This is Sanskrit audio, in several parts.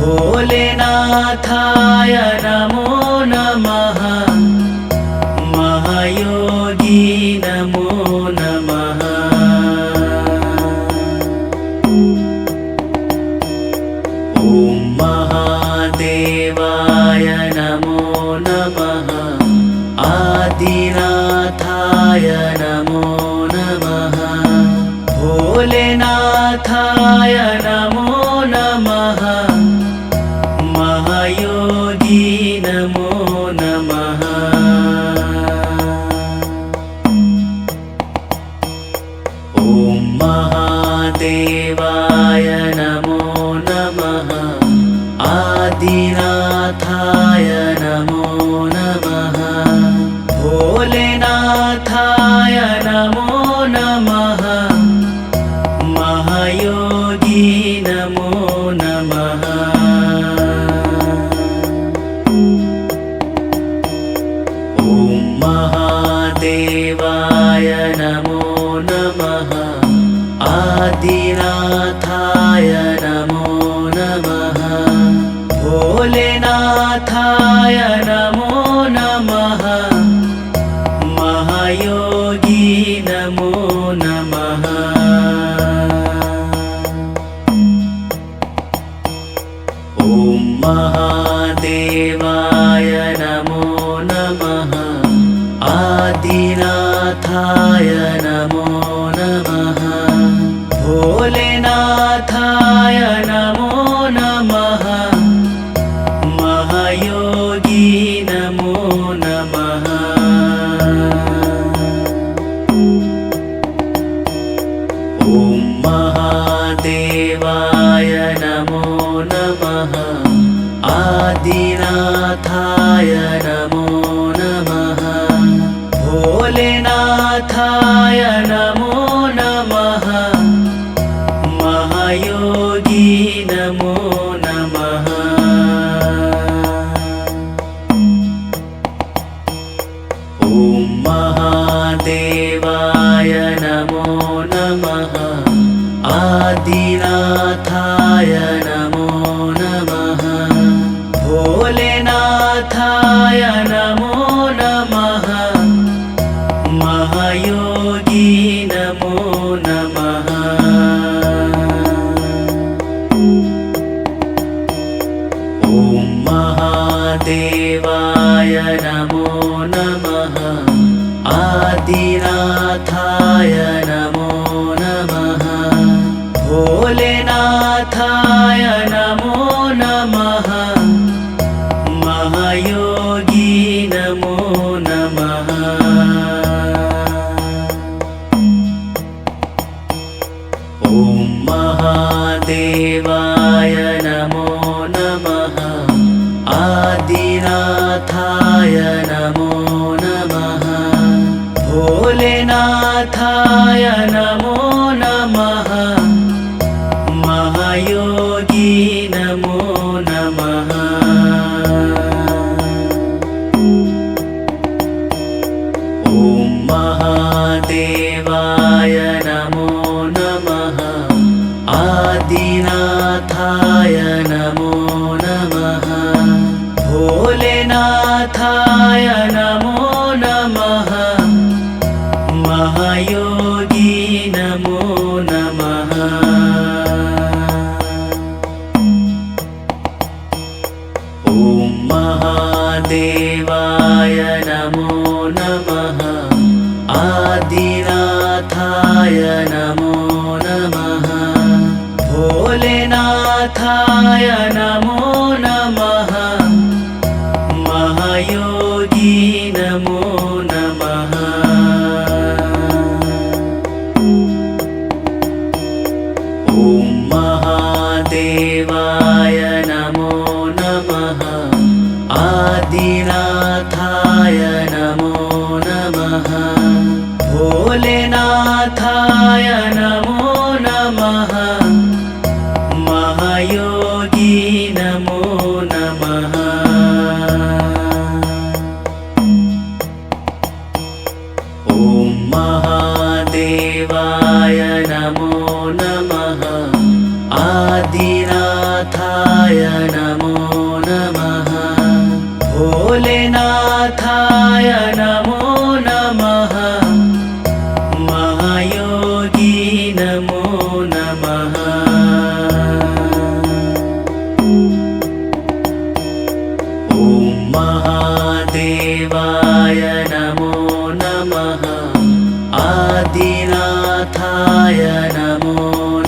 भोलेनाथाय नमो नमः। महायोगी नमो नमः। ॐ महादेवाय नमो नमः। आदिनाथाय नमो नमः। भोलेनाथाय नमो नमः। महायोगी नमो नमः। ॐ महादेवाय नमो नमः। आदिनाथाय नमो नमः। भोलेनाथाय नमो नमः। महायोगी नमो नमः। ॐ महादेवाय नमो नमः। आदिनाथाय नमो नमः। भोलेनाथाय नमो नमः। महायोगी नमो नमः। ॐ महादेवाय नमो नमः। आदिनाथाय नमो नमः। भोलेनाथाय नमो नमः। महायोगी नमो नमः। ॐ महादेवाय नमो नमः। आदिनाथाय नमो नमः। भोलेनाथाय नमो नमः। महायोगी नमो नमः। ॐ महादेवाय नमो नमः। आदिनाथाय नमो नमः। भोलेनाथाय नमो नमः। महायोगी नमो नमः। ॐ महादेवाय नमो नमः। आदिनाथाय नमो नमः। भोलेनाथाय नमो नमः। महायोगी नमो नमः। ॐ महादेवाय नमो नमः। आदिनाथाय नमो नमः। भोलेनाथाय नमो नमः। महायोगी नमो नमः। ॐ महादेवाय नमो नमः। आदिनाथाय नमो नमः। भोलेनाथाय नमो नमः। महायोगी नमो नमः। ॐ महादेवाय नमो नमः। आदिनाथाय नमो नमः। भोलेनाथाय नमो नमः। महायोगी नमो नमः। ॐ महादेवाय नमो नमः। आदिनाथाय नमो नमः। भोलेनाथाय नमो नमः। महायोगी नमो नमः। ॐ महादेवाय नमो नमः। आदिनाथाय नमो नमः भोलेनाथाय नमो नमः महायोगी नमो नमः ॐ महादेवाय नमो नमः आदिनाथाय नमो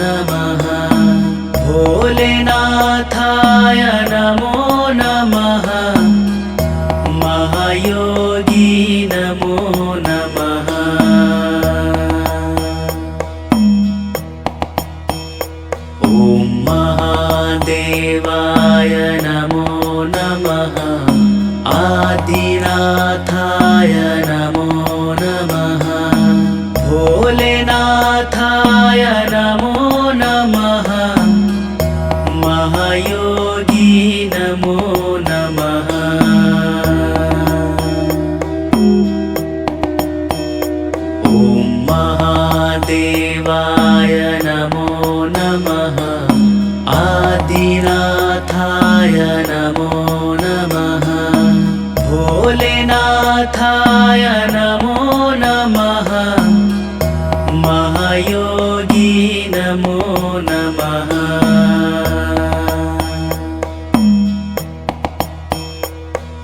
नमः भोलेनाथाय नमो नमः महायोगी नमो नमः ॐ महादेवाय नमो नमः आदिनाथाय नमो नमः भोलेनाथाय नमो नमः महायोगी नमो नमः ॐ महादेवाय नमो नमः आदिनाथाय नमो नमः भोलेनाथाय नमो नमः महायोगी नमो नमः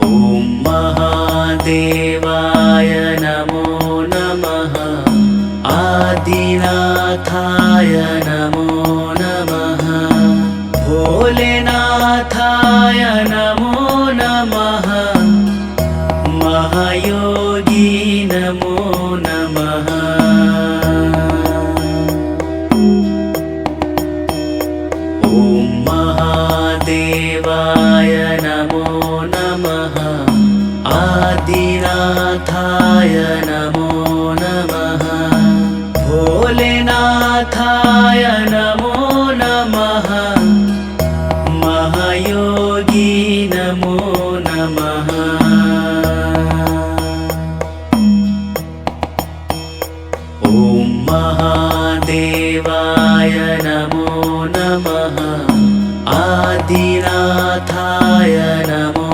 ॐ महादेवाय नमो नमः आदिनाथाय नमो नमः भोलेनाथाय नमो नमः महायोगी नमो नमः ॐ महादेवाय नमो नमः आदिनाथाय नमो नमः भोलेनाथाय नमो नमः महायोगी नमो नमः ॐ महादेवाय नमो नमः आदिनाथाय नमो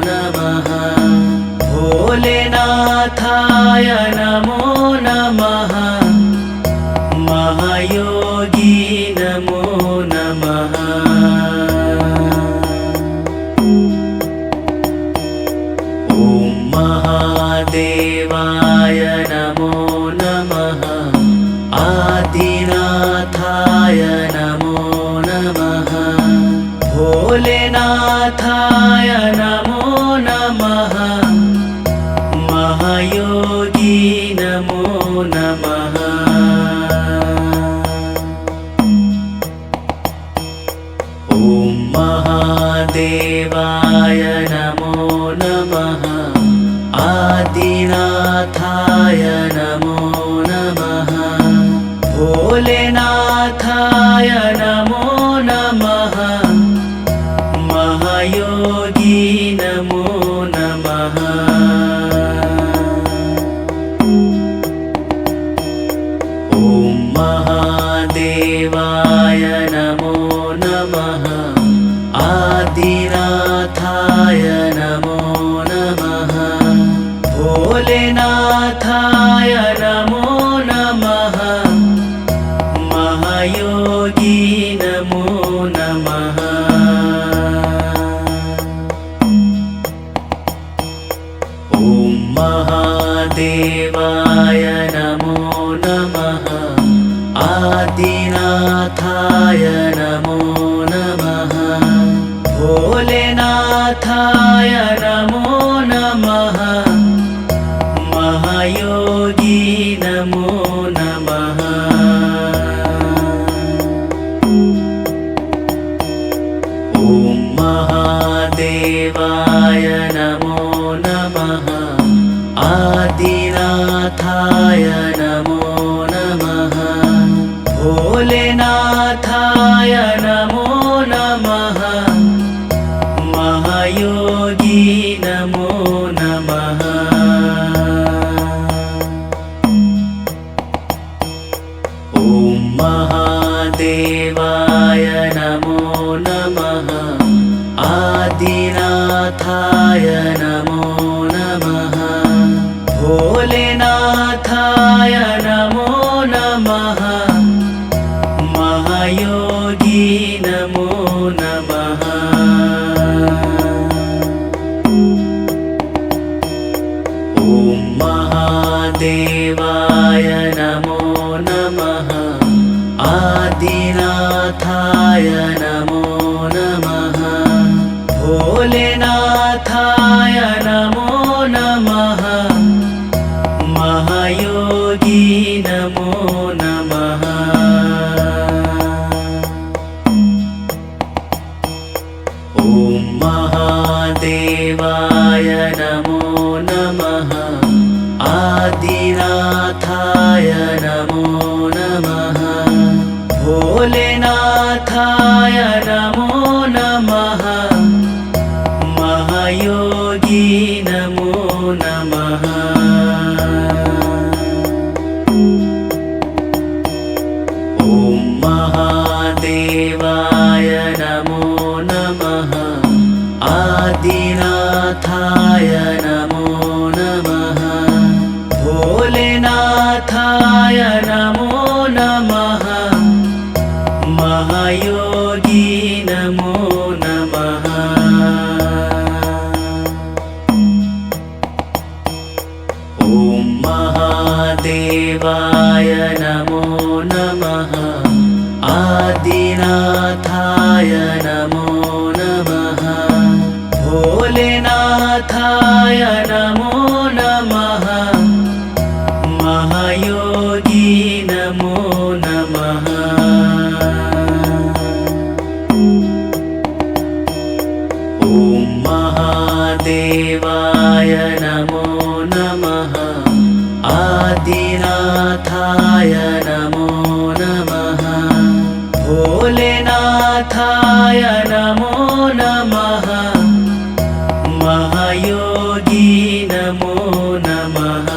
नमः भोलेनाथाय नमो नमः महायोगी नमो नमः ॐ महादेवाय नमो नमः आदिनाथाय नमो नमः भोलेनाथाय नमो नमः महायोगी नमो नमः ॐ महादेवाय नमो नमः आदिनाथाय नमो नमः भोलेनाथाय नमो नमः महायोगी नमो नमः ॐ महादेवाय नमो नमः आदिनाथाय नमो नमः भोलेनाथाय नमो नमः महायोगी नमो नमः ॐ महादेवाय नमो नमः आदिनाथाय नमो नमः भोलेनाथाय नमो नमः महायोगी नमो नमः ॐ महादेवाय नमो नमः आदिनाथाय नमो नमः भोलेनाथाय नमो नमः महायोगी नमो नमः ॐ महादेवाय नमो नमः आदिनाथाय नमो नमः भोलेनाथाय नमो नमः महायोगी नमो नमः ॐ महादेवाय नमो नमः आदिनाथाय नमो नमः भोलेनाथाय नमो नमः महायोगी नमो नमः ॐ महादेवाय नमो नमः आदिनाथाय नमो नमः भोलेनाथाय नमो नमः महायोगी नमो नमः ॐ महादेवाय नमो नमः आदिनाथाय नमो नमः भोलेनाथाय नमो नमः महायोगी नमो नमः ॐ महादेवाय नमो नमः आदिनाथाय नमो नमः भोलेनाथाय नमो नमः महायोगी नमो नमः ॐ महादेवाय नमो नमः आदिनाथाय नमो नमः भोलेनाथाय नमो नमः महायोगी नमो नमः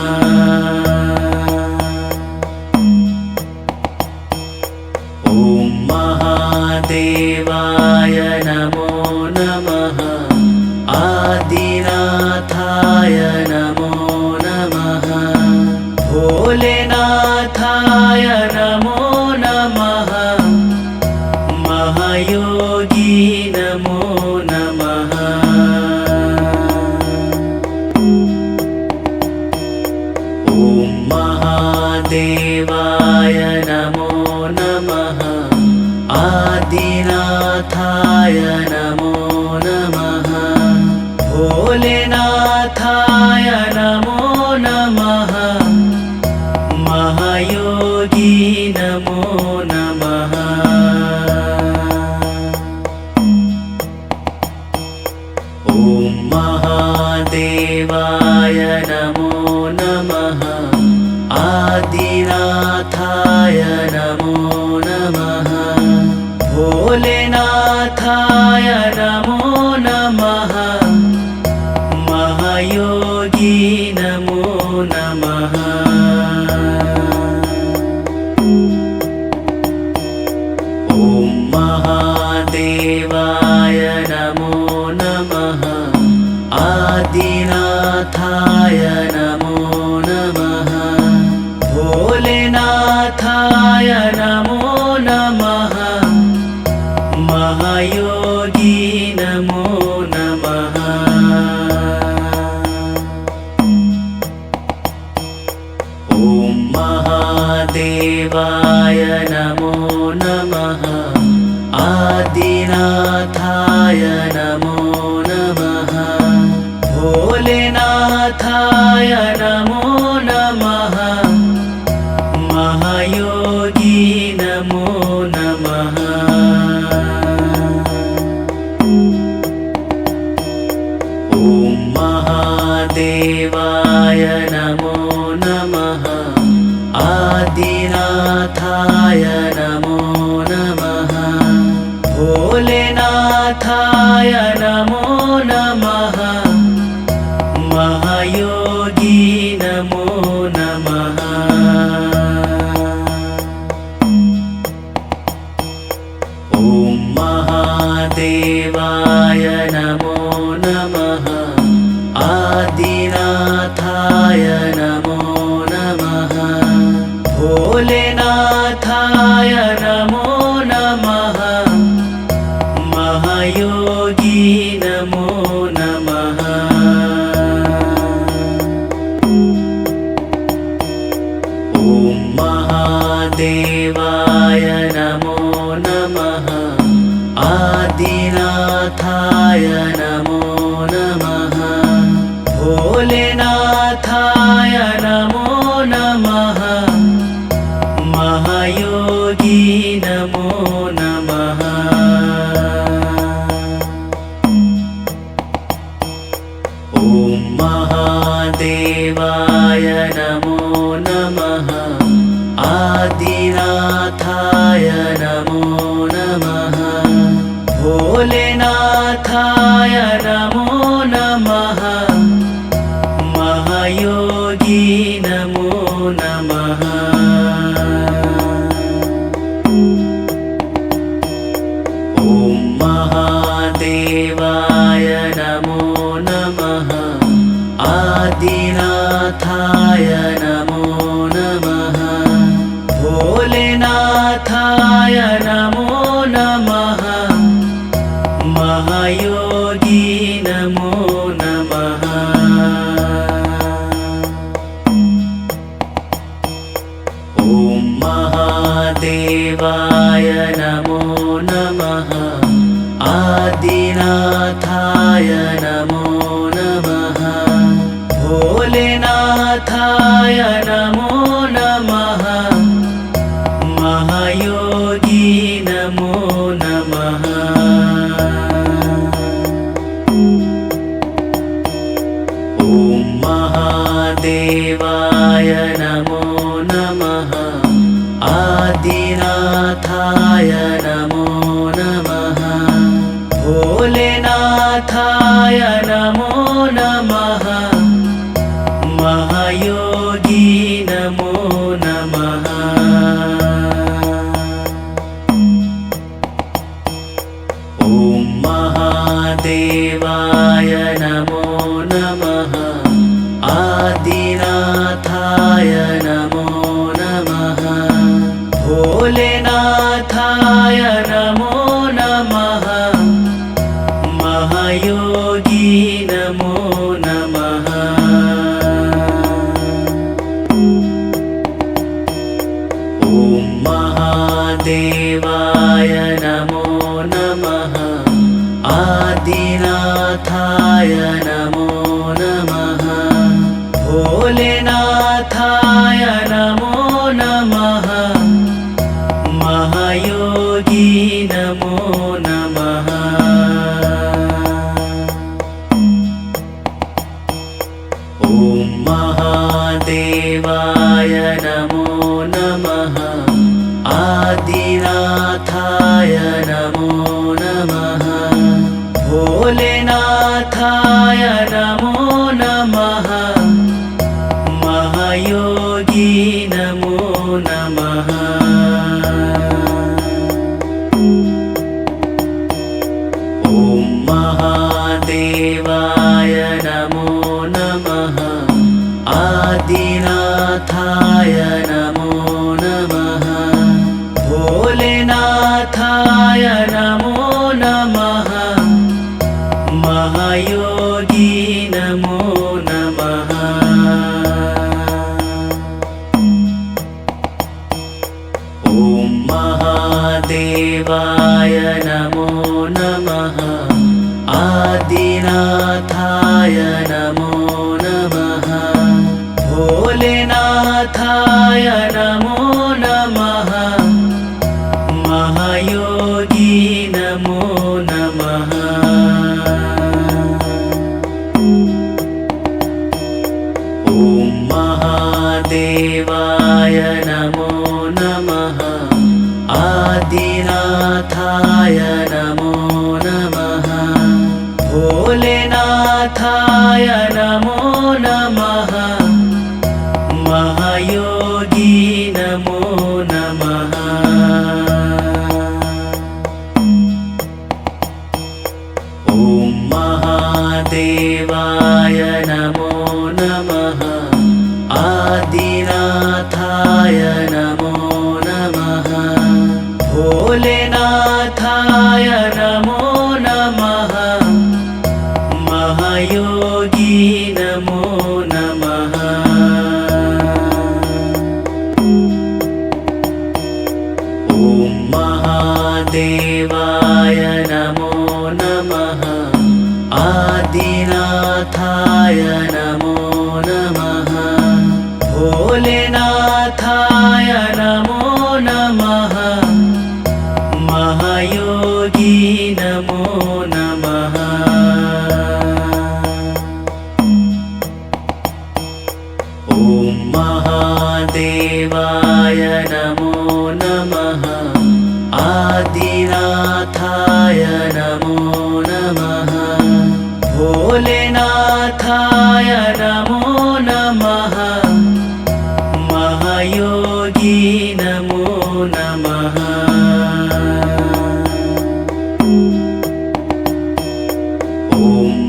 ॐ महादेवाय नमो नमः आदिनाथाय नमो नमः भोलेनाथाय नमो नमः महायोगी नमो नमः ॐ महादेवाय नमो नमः आदिनाथाय नमो नमः भोलेनाथाय नमो नमः महायोगी नमो नमः ॐ महादेवाय नमो नमः आदिनाथाय नमो नमः भोलेनाथाय नमो नमः महायोगी नमो नमः ॐ महादेवाय नमो नमः आदिनाथाय नमो नमः भोलेनाथाय नमो नमः महायोगी नमो नमः ॐ महादेवाय नमो नमः आदिनाथाय नमो नमः भोलेनाथाय नमो नमः महायोगी नमो नमः ॐ महादेवाय नमो नमः आदिनाथाय नमो नमः भोलेनाथाय नमो नमः महायोगी नमो नमः ॐ महादेव नमो नमः आदिनाथाय नमो नमः भोलेनाथाय नमो नमः महायोगी नमो नमः ॐ महादेवाय नमो नमः आदिनाथाय नमो नमः भोलेनाथाय नमो नमः महायोगी नमो नमः ॐ महादेवाय नमो नमः आदिनाथाय नमो नमः भोलेनाथाय नमो नमः महायोगी नमो नमः ॐ महादेवाय नमो नमः आदिनाथाय नमो नमः भोलेनाथाय नमो नमः महायोगी नमो नमः ॐ महादेवाय नमो नमः आदिनाथाय नमो नमः भोलेनाथाय नमो नमः महायोगी नमो नमः ॐ महादेवाय नमो नमः आदिनाथाय नमो नमः भोलेनाथाय नमो नमः महायोगी नमो नमः ॐ महादेवाय नमो नमः आदिनाथाय नमो नमः भोलेनाथाय नमो नमः महायोगी नमो नमः ॐ महादेवाय नमो नमः आदिनाथाय नमो नमः भोलेनाथाय नमो नमः महायोगी नमो नमः ॐ महादेवाय नमो नमः आदिनाथाय नमो नमः भोलेनाथाय नमो नमः महायोगी नमो नमः ॐ महादेवाय नमो नमः आदिनाथाय नमो नमः भोलेनाथाय नमो नमः महायोगी नमो नमः ॐ महादेवाय नमो नमः आदिनाथाय नमो नमः भोलेनाथाय नमो नमः महायोगी नमो नमः ॐ महादेवाय नमो नमः आदिनाथाय नमो नमः भोलेनाथाय नमो नमः महायोगी नमो नमः ॐ महादेवाय नमो नमः आदिनाथाय नमो नमः भोलेनाथाय नमो नमः महायोगी नमो नमः ॐ महादेवाय नमो नमः आदिनाथाय नमो नमः भोलेनाथाय नमो नमः महायोगी नमो नमः ॐ महादेवाय नमो नमः आदिनाथाय नमो नमः भोलेनाथाय नमो नमः महायोगी नमो नमः ॐ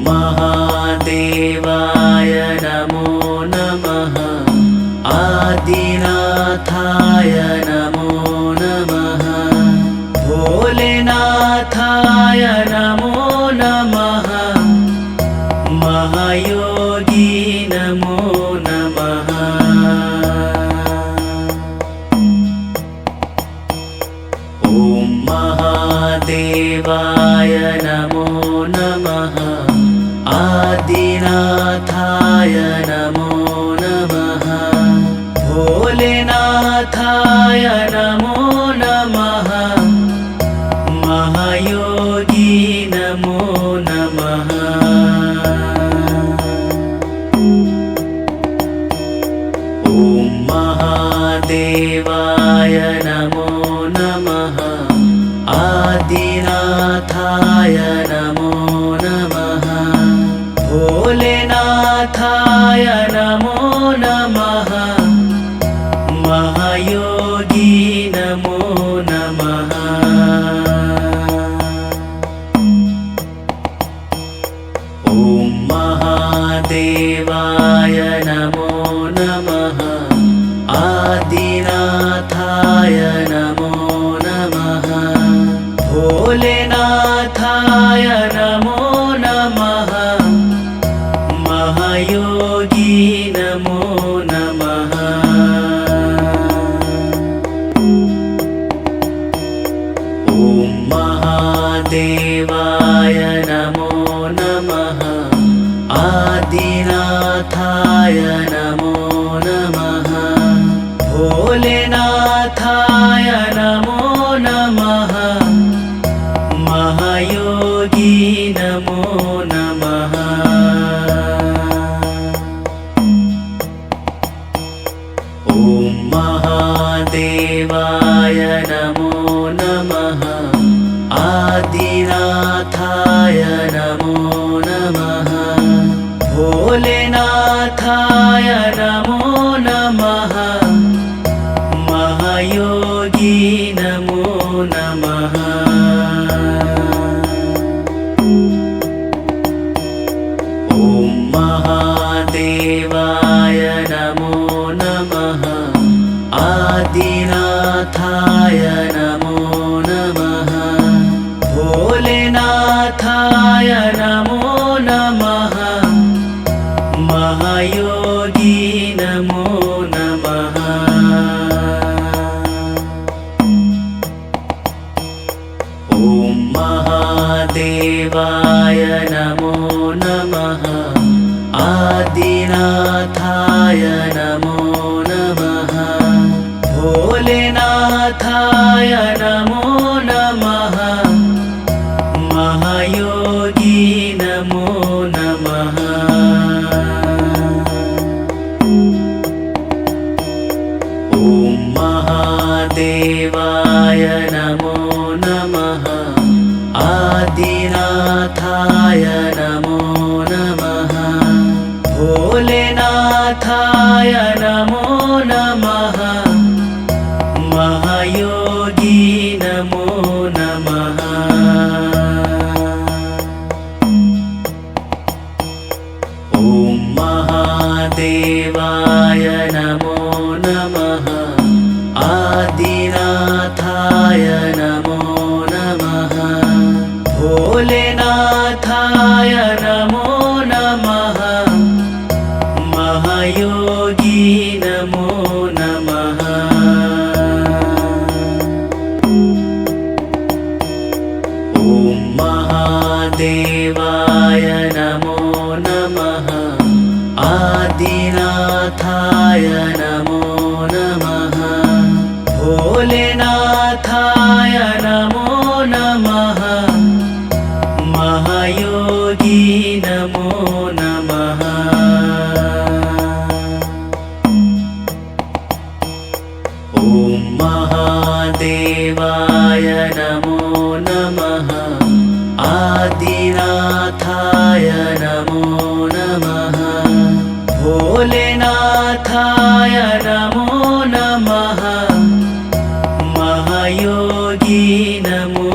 महादेवाय नमो नमः आदिनाथाय नमो नमः भोलेनाथाय नमो नमः महायोगी नमो नमः ॐ महादेवाय नमो नमः आदिनाथाय नमो नमः भोलेनाथाय नमो नमः महायोगी नमो नमः ॐ महादेवाय नमो नमः आदिनाथाय नमो नमः भोलेनाथाय नमो नमः महायोगी नमो नमः ॐ महादेवाय नमो नमः आदिनाथाय नमो नमः भोलेनाथाय नमो नमः महायोगी नमो नमः ॐ महादेवाय नमो नमः आदिनाथाय नमो नमः भोलेनाथाय नमो नमः महायोगी नमो नमः ॐ महादेवाय नमो नमः आदिनाथाय नमो नमः भोलेनाथाय नमो नमः महायोगी नमो नमः ॐ महादेवाय नमो नमः आदिनाथाय नमो नमः भोलेनाथाय नमो नमः महायोगी नमो नमः ॐ महादेवाय नमो नमः आदिनाथाय नमो नमः भोलेनाथाय नमो नमः महायोगी नमो नमः ॐ महादेवाय नमो नमः आदिनाथाय नमो नमः भोलेनाथाय नमो नमः महायोगी नमो नमः ॐ महादेवाय नमो नमः महायोगी नमो नमः ॐ महादेवाय नमो नमः आदिनाथाय नमो नमः भोलेनाथाय नमो नमः महायोगी नमो नमः ॐ महादेवाय नमो नमः आदिनाथाय नमो नमः भोलेनाथाय नमो नमः महायोगी नमो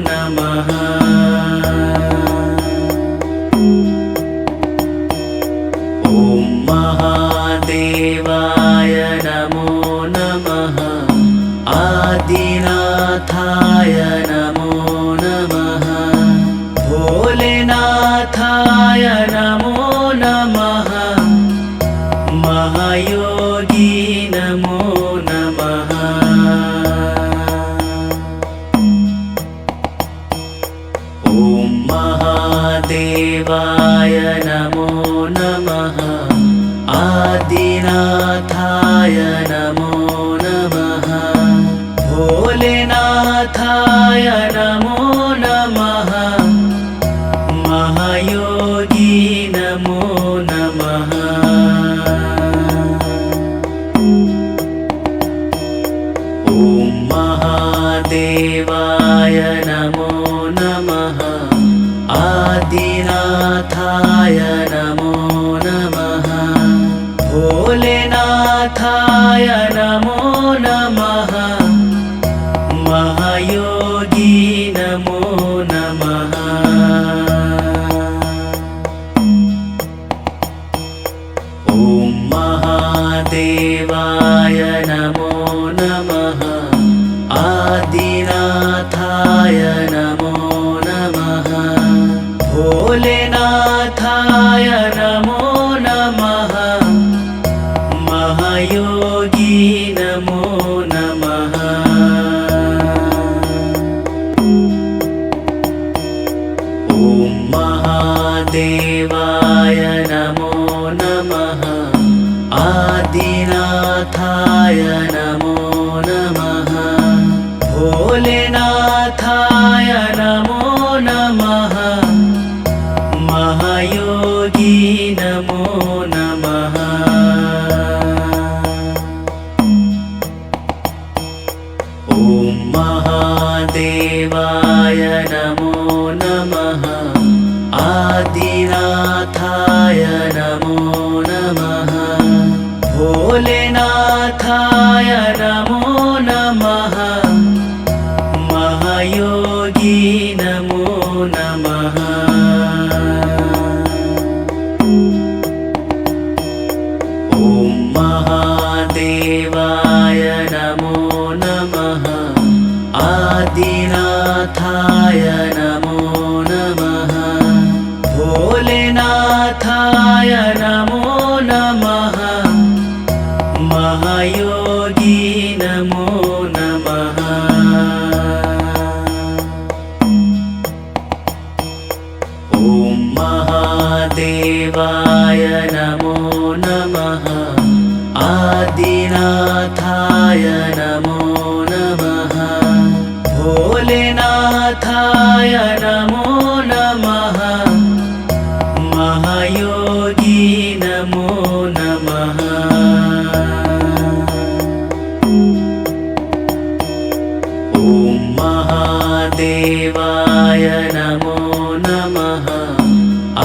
नमः ॐ महादेवाय नमो नमः आदिनाथाय नमो नमः भोलेनाथाय नमो नमः महायोगी नमो नमः ॐ महादेवाय नमो नमः आदिनाथाय नमो नमः भोलेनाथाय नमो नमः महायोगी नमो नमः ॐ महादेवाय नमो नमः आदिनाथाय नमो नमः भोलेनाथाय नमो नमः महायोगी नमो नमः ॐ महादेवाय नमो नमः आदिनाथाय नमो नमः भोलेनाथाय नमो नमः महायोगी नमो नमः ॐ महादेवाय नमो नमः आदिनाथाय नमो नमः भोलेनाथाय नमो नमः महायोगी नमो नमः ॐ महादेवाय नमो नमः आदिनाथाय नमो नमः भोलेनाथाय नमो नमः महायोगी नमो नमः ॐ महादेवाय नमो नमः आदिनाथाय नमो नमः भोलेनाथाय नमो नमः महायोगी नमो नमः ॐ महादेवाय नमो नमः आदिनाथाय नमो नमः भोलेनाथाय नमो नमः महायोगी नमो नमः ॐ महादेवाय नमो नमः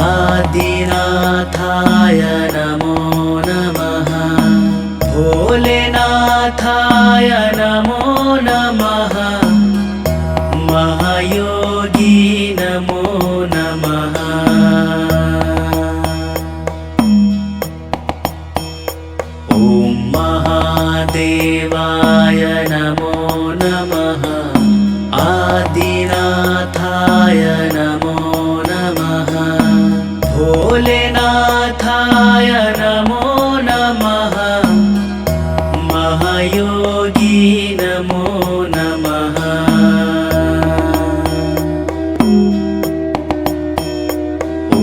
आदिनाथाय नमो नमः भोलेनाथाय नमो नमः महायोगी नमो नमः ॐ महादेवाय नमो नमः आदिनाथाय नमो नमः भोलेनाथाय नमो नमः महायोगी नमो नमः ॐ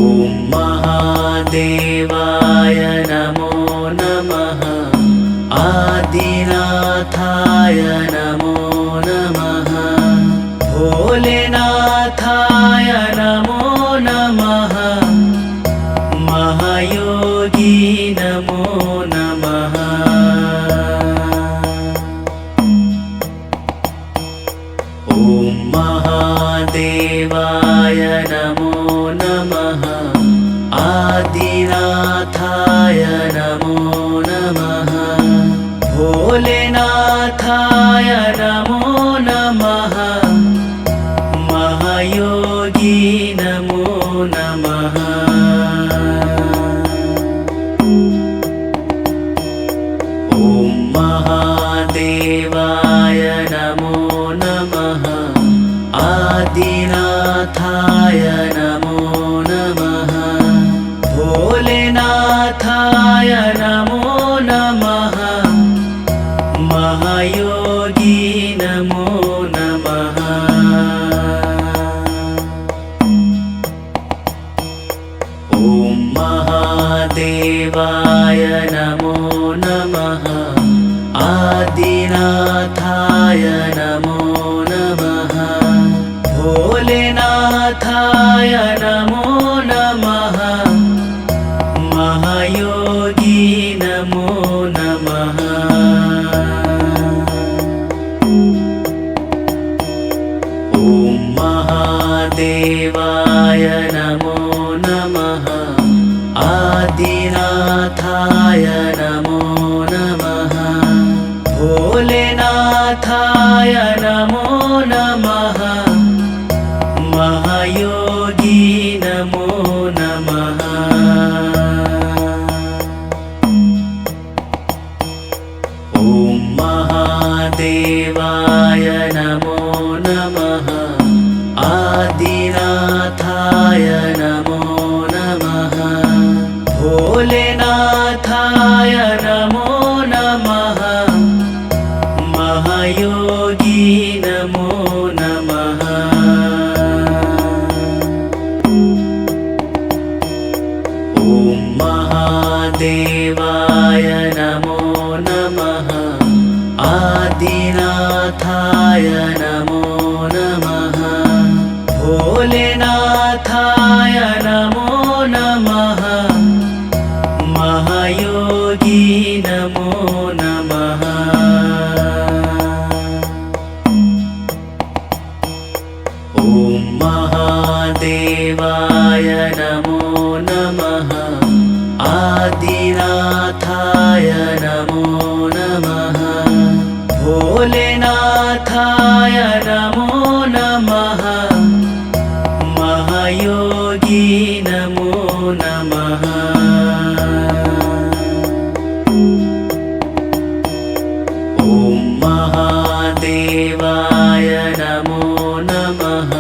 महादेवाय नमो नमः आदिनाथाय नमो नमः भोलेनाथाय नमो नमः महायोगी नमो नमः ॐ महादेवाय नमो नमः आदिनाथाय नमो नमः भोलेनाथाय नमो नमः महायोगी नमो नमः ॐ महादेवाय नमो नमः आदिनाथाय नमो नमः भोलेनाथाय नमो नमः महायोगी नमो नमः ॐ महादेवाय नमो नमः आदिनाथाय नमो नमः भोलेनाथाय नमो नमः महायोगी नमो नमः ॐ महादेवाय नमो नमः आदिनाथाय नमो नमः भोलेनाथाय नमो नमः महायोगी नमो नमः ॐ महादेवाय नमो नमः आदिनाथाय नमो नमः भोलेनाथाय नमो नमः महायोगी नमो नमः ॐ महादेवाय नमो नमः आदिनाथाय नमो नमः भोलेनाथाय नमो नमः महायोगी नमो नमः ॐ महादेवाय नमो नमः आदिनाथाय नमो नमः भोलेनाथाय नमो नमः महायोगी नमो नमः ॐ महादेवाय नमो नमः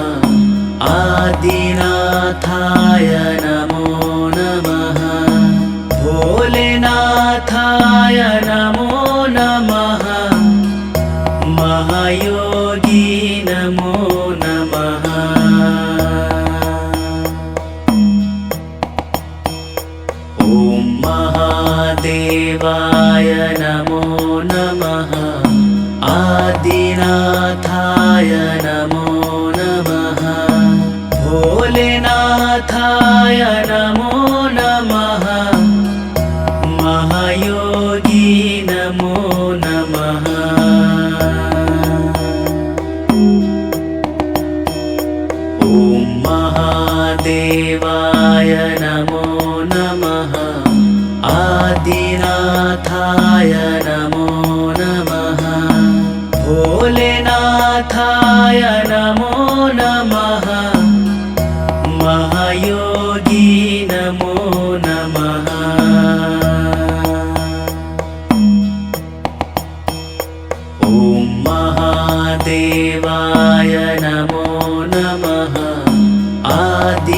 आदिनाथाय नमो नमः भोलेनाथाय नमो नमः महायोगी नमो नमः ॐ महादेवाय नमो नमः आदिनाथाय नमो नमः भोलेनाथाय नमो नमः महायोगी नमो नमः ॐ महादेवाय नमो नमः आदिनाथाय नमो नमः भोलेनाथाय नमो नमः महायोगी नमो नमः ॐ महादेवाय नमो नमः आदिनाथाय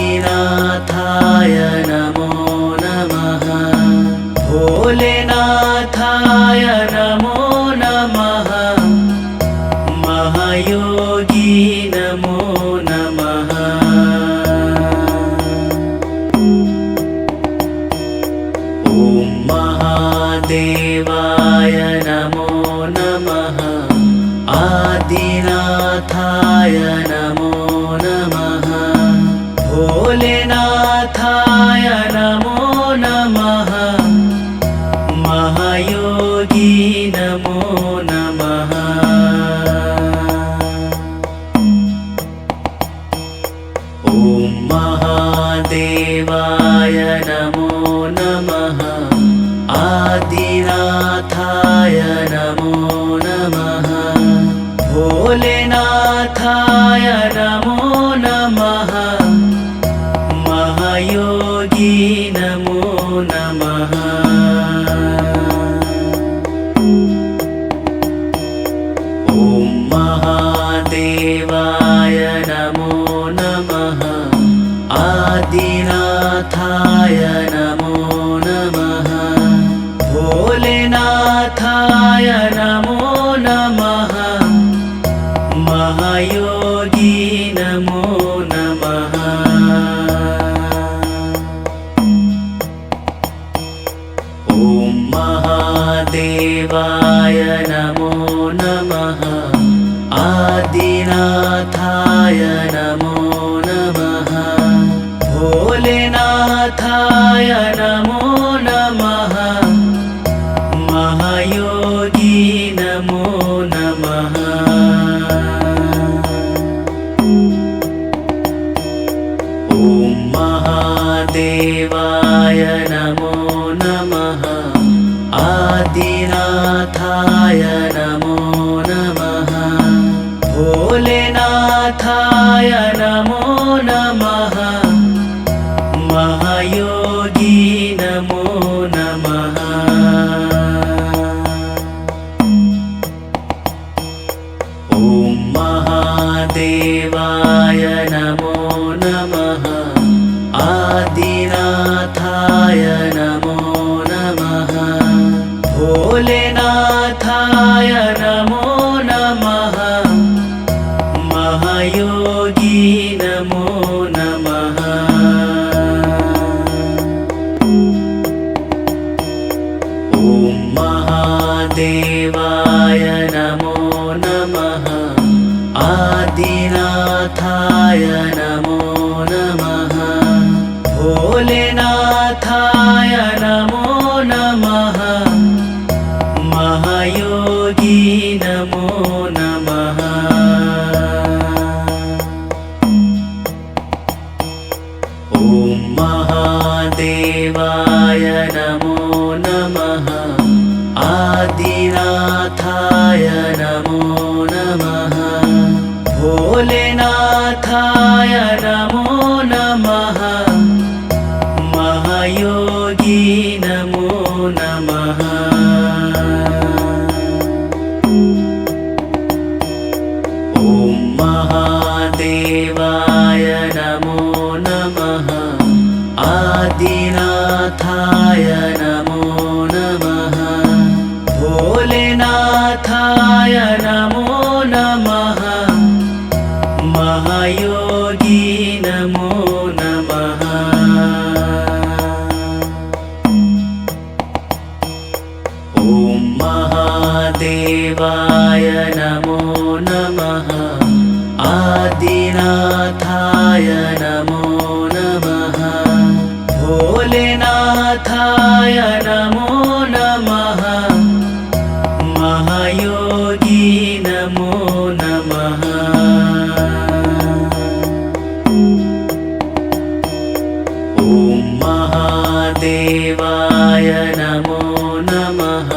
महायोगी नमो नमः। ॐ महादेवाय नमो नमः। आदिनाथाय नमो नमः। भोलेनाथाय नमो नमः। महायोगी नमो नमः। ॐ महादेवाय नमो नमः। आदिनाथाय नमो नमः। भोलेनाथाय नमो नमः। महायोगी नमो नमः। ॐ महादेवाय नमो नमः। आदिनाथाय नमो नमः। भोलेनाथाय नमो नमः। महायोगी नमो नमः। ॐ महादेवाय नमो नमः। आदिनाथाय नमो नमः। भोलेनाथाय नमो नमः। महायोगी नमो नमः। ॐ महादेवाय नमो नमः। आदिनाथाय नमो नमः। भोलेनाथाय नमो नमः। महायोगी नमो नमः। ॐ महादेवाय नमो नमः। आदिनाथाय नमो नमः। भोलेनाथाय नमो नमः। महायोगी नमो नमः। ॐ महादेवाय नमो नमः। आदिनाथाय नमो नमः। भोलेनाथाय नमो नमः। महायोगी नमो नमः। ॐ महादेवाय नमो नमः। आदिनाथाय नमो नमः। भोलेनाथाय नमो नमः। महायोगी नमो नमः। ॐ महादेवाय नमो नमः।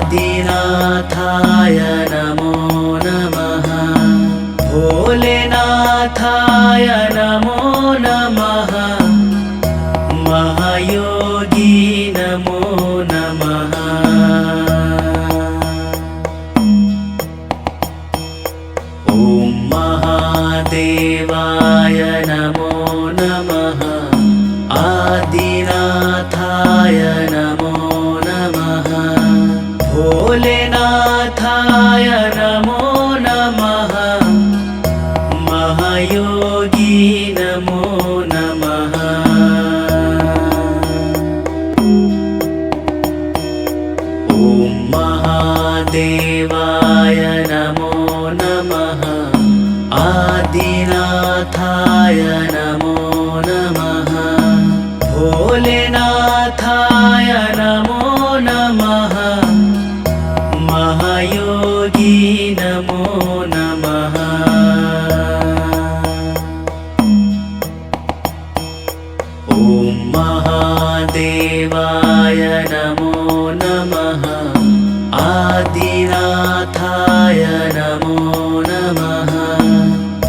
आदिनाथाय नमो नमः। भोलेनाथाय नमो नमः। महायोगी नमो नमः। ॐ महादेवाय नमो नमः। आदिनाथाय नमो नमः। भोलेनाथाय नमो नमः। महायोगी नमो नमः। ॐ महादेवाय नमो नमः। आदिनाथाय नमो नमः। भोलेनाथाय नमो नमः। महायोगी नमो नमः। ॐ महादेवाय नमो नमः। आदिनाथाय नमो नमः।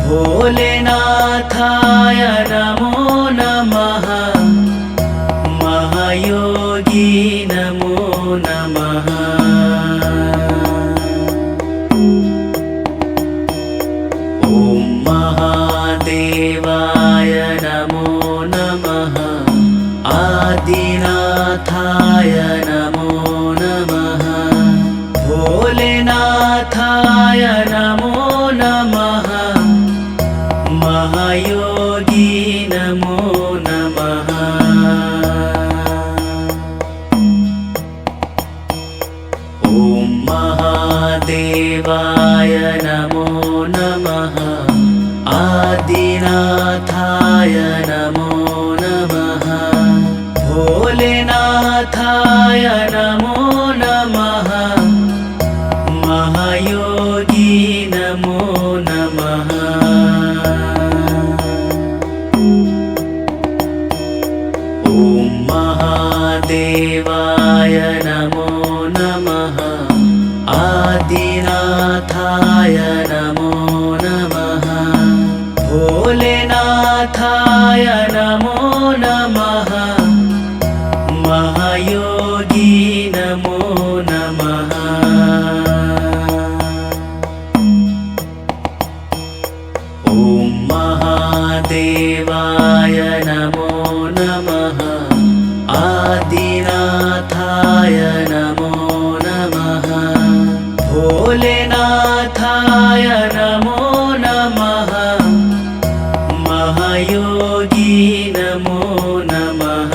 भोलेनाथाय नमो नमः। नमो नमः भोलेनाथाय नमो नमः महायोगी नमो नमः ॐ महादेवाय नमो नमः आदिनाथाय नमो नमः भोलेनाथाय नमो नमः महायोगी नमो नमः ॐ महादेवाय नमो नमः आदिनाथाय नमो नमः भोलेनाथाय नमो नमः महायोगी नमो नमः ॐ महादेवाय नमो नमः आदिनाथाय नमो नमः भोलेनाथाय नमो नमः महायोगी नमो नमः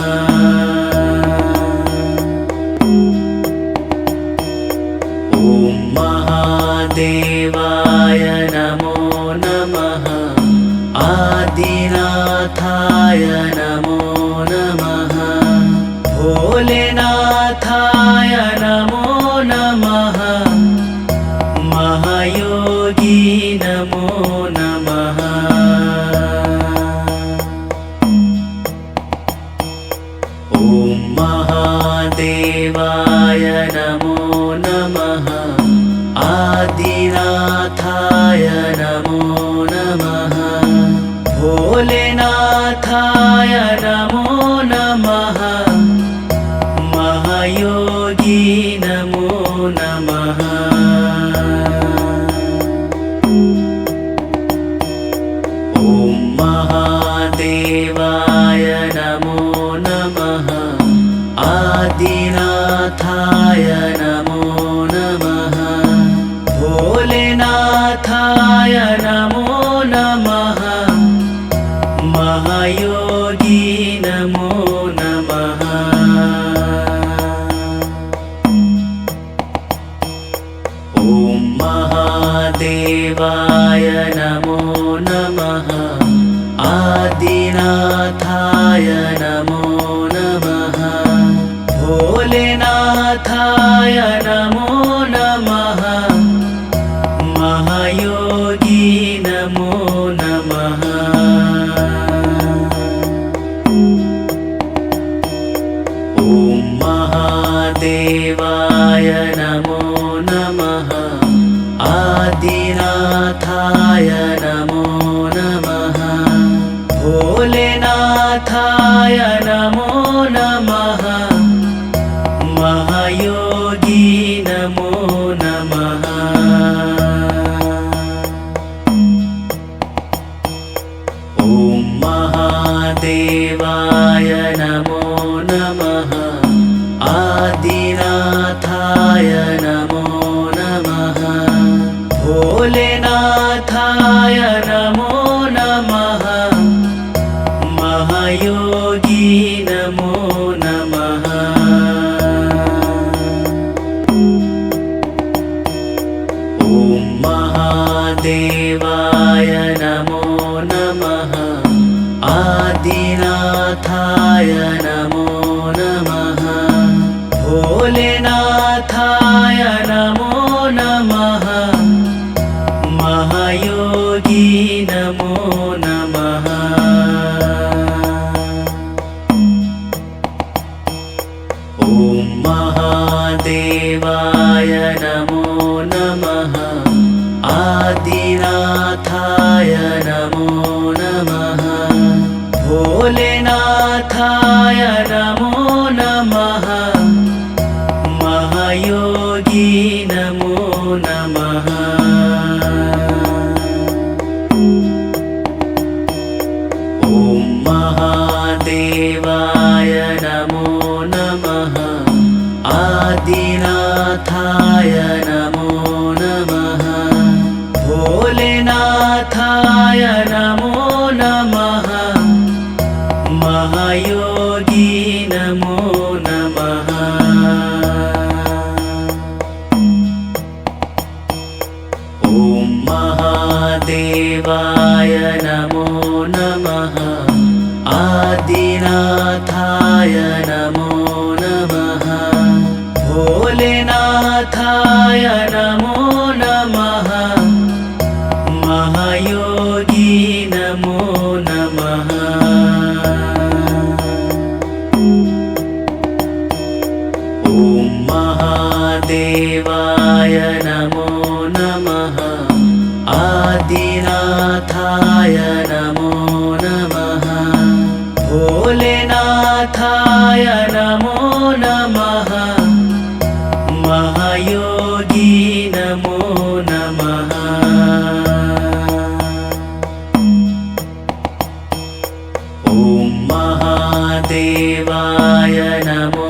ॐ महादेवाय नमो नमः आदिनाथाय नमो नमः भोलेनाथाय नमो नमः महायोगी नमो नमः ॐ महादेवाय नमो नमः आदिनाथाय नमो नमः भोलेनाथाय नमो नमः महायोगी नमो नमः ॐ महादेवाय नमो नमः आदिनाथाय नमो नमः भोलेनाथाय नमो नमः महायोगी नमो नमः ॐ महादेवाय नमो नमः आदिनाथाय नमो नमः भोलेनाथाय नमो नमः महायोगी नमो नमः ॐ महादेवाय नमो नमः आदिनाथाय नमो नमः भोलेनाथाय नमो नमः महायोगी नमो नमः ॐ महादेवाय नमो नमः आदिनाथाय नमो नमः भोलेनाथाय नमो नमः महायोगी नमो नमः ॐ महादेवाय नमो नमः आदिनाथाय नमो नमः भोलेनाथाय नमो नमः महायोगी नमो नमः ॐ महादेवाय नमो नमः आदिनाथाय नमो नमः भोलेनाथाय नमो नमः महायोगी नमो नमः ॐ महादेवाय नमो नमः आदिनाथाय नमो नमः भोलेनाथाय नमो नमः महायोगी नमो नमः ॐ महादेवाय नमो नमः आदिनाथाय नमो नमः भोलेनाथाय नमो नमः महायोगी नमो नमः ॐ महादेवाय नमो नमः आदिनाथाय नमो नमः भोलेनाथाय नमो नमः महायोगी नमो नमः ॐ महादेवाय नमो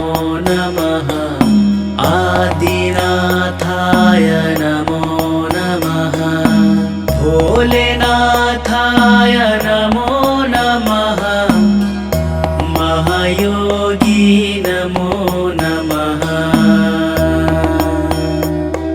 नमः आदिनाथाय नमो नमः भोलेनाथाय नमो नमः महायोगी नमो